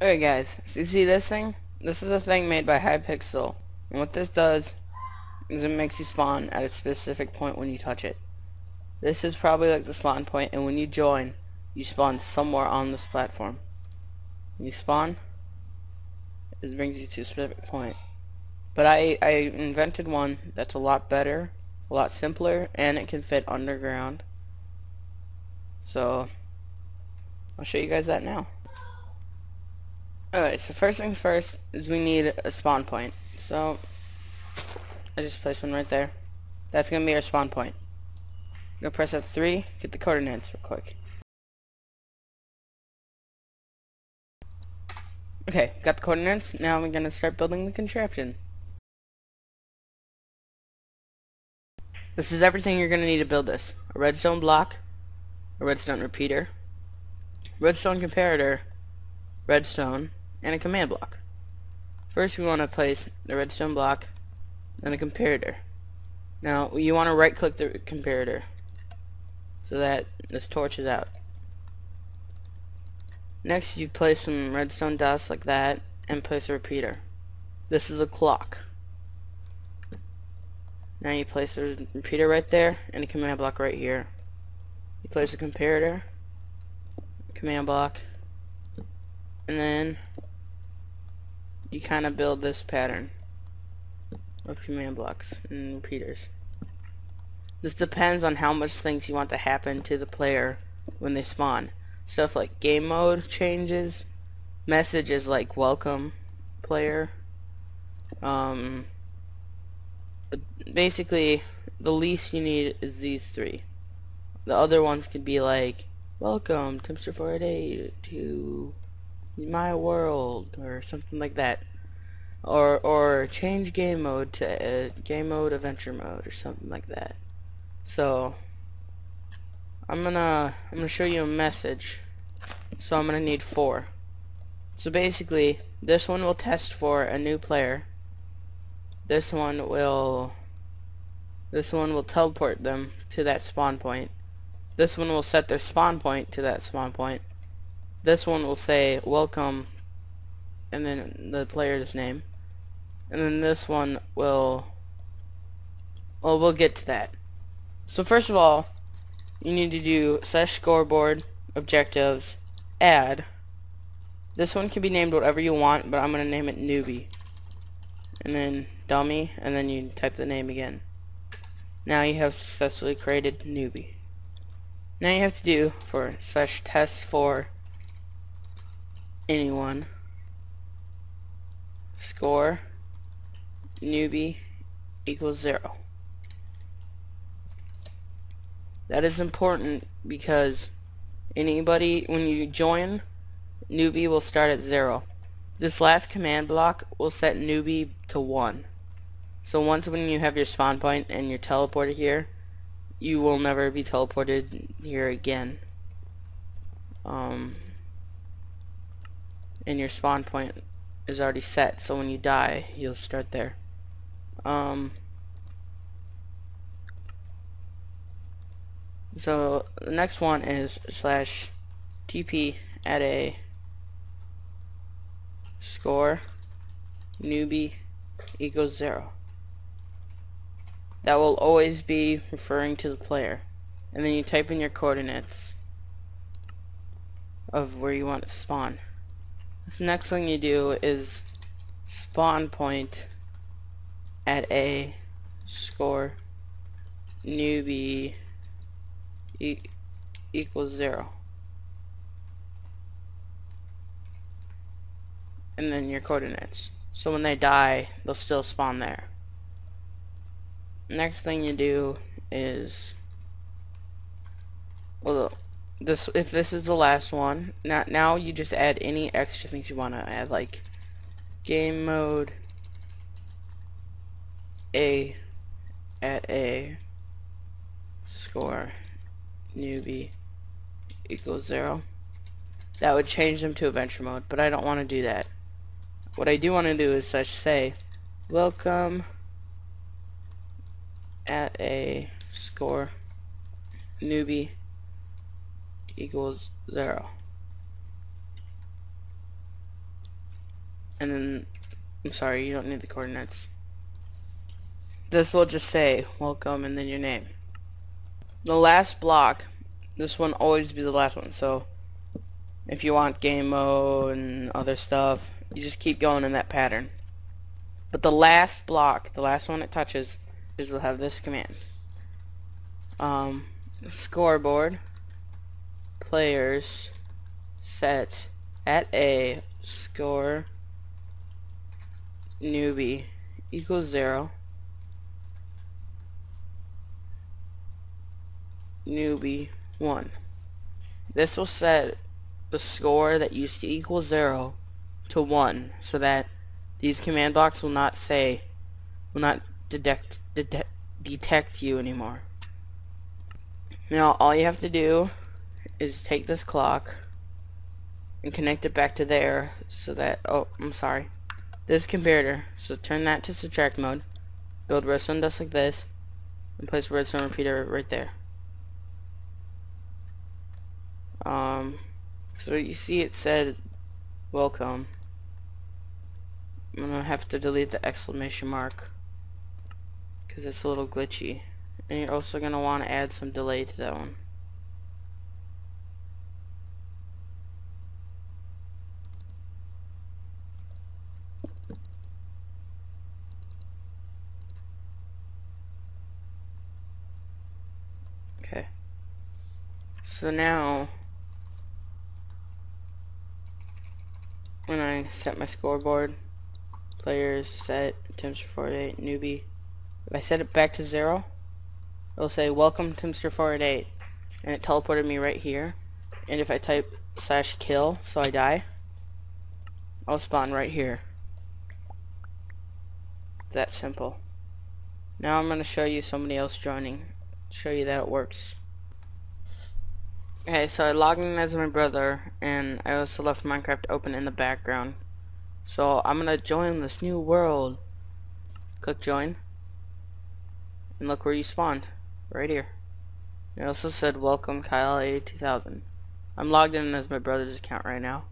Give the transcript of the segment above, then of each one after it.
Okay guys, so you see this thing? This is a thing made by Hypixel, and what this does is it makes you spawn at a specific point when you touch it. This is probably like the spawn point, and when you join, you spawn somewhere on this platform. When you spawn, it brings you to a specific point. But I invented one that's a lot better, a lot simpler, and it can fit underground. So, I'll show you guys that now. Alright, so first things first is we need a spawn point. So I just placed one right there. That's gonna be our spawn point. I'm gonna press F3, get the coordinates real quick. Okay, got the coordinates. Now we're gonna start building the contraption. This is everything you're gonna need to build this. A redstone block, a redstone repeater, redstone comparator, redstone, and a command block. First we want to place the redstone block and a comparator. Now you want to right click the comparator so that this torch is out. Next you place some redstone dust like that and place a repeater. This is a clock. Now you place the repeater right there and a command block right here. You place a comparator, command block, and then you kind of build this pattern of command blocks and repeaters. This depends on how much things you want to happen to the player when they spawn. Stuff like game mode changes, messages like welcome player. But basically the least you need is these three. The other ones could be like welcome Timster 488 to my world or something like that, or change game mode to game mode adventure mode or something like that. So I'm gonna show you a message. So I'm gonna need 4. So basically this one will test for a new player. This one will teleport them to that spawn point. This one will set their spawn point to that spawn point. This one will say welcome and then the player's name. And then this one will, well, we'll get to that. So first of all, you need to do /scoreboard objectives add. This one can be named whatever you want, but I'm going to name it newbie. And then dummy, and then you type the name again. Now you have successfully created newbie. Now you have to do for /test for anyone score newbie equals 0. That is important because anybody, when you join, newbie will start at 0. This last command block will set newbie to 1. So once when you have your spawn point and you're teleported here, you will never be teleported here again. And your spawn point is already set, so when you die you'll start there. So the next one is /TP add a score newbie equals 0. That will always be referring to the player, and then you type in your coordinates of where you want to spawn. The next thing you do is spawn point at a score newbie equals 0, and then your coordinates. So when they die, they'll still spawn there. Next thing you do is, well, if this is the last one, now you just add any extra things you want to add, like game mode at a score newbie equals 0. That would change them to adventure mode, but I don't want to do that. What I do want to do is say welcome at a score newbie equals 0. and then, I'm sorry, you don't need the coordinates. This will just say welcome and then your name. The last block, this one always be the last one, so if you want game mode and other stuff, you just keep going in that pattern. But the last block, the last one it touches, is will have this command. Scoreboard players set at a score newbie equals 0, newbie 1. This will set the score that used to equal 0 to 1, so that these command blocks will not detect you anymore. Now all you have to do is take this clock and connect it back to there, so that, oh, I'm sorry, this comparator, so turn that to subtract mode, build redstone dust like this, and place redstone repeater right there. So you see it said welcome. I'm gonna have to delete the exclamation mark because it's a little glitchy, and you're also gonna want to add some delay to that one. Okay, so now when I set my scoreboard, players set Timster488 newbie, if I set it back to 0, it'll say welcome Timster488, and it teleported me right here. And if I type /kill so I die, I'll spawn right here. That simple. Now I'm going to show you somebody else joining, show you that it works. Okay, so I logged in as my brother, and I also left Minecraft open in the background. So I'm gonna join this new world. Click join, and look where you spawned, right here. It also said welcome Kyle A2000. I'm logged in as my brother's account right now.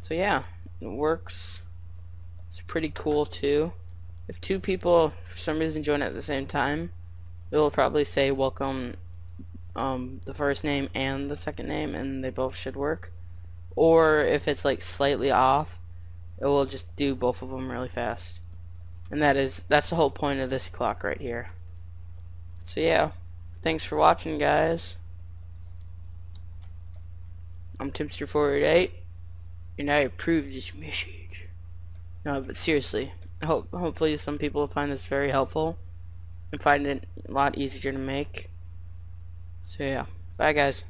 So yeah, it works. It's pretty cool too. If two people for some reason join at the same time, it will probably say welcome the first name and the second name, and they both should work. Or if it's like slightly off, it will just do both of them really fast. And that's the whole point of this clock right here. So yeah, thanks for watching, guys. I'm Timster488, and I approve this message. No, but seriously, hopefully some people will find this very helpful and find it a lot easier to make. So yeah, bye guys.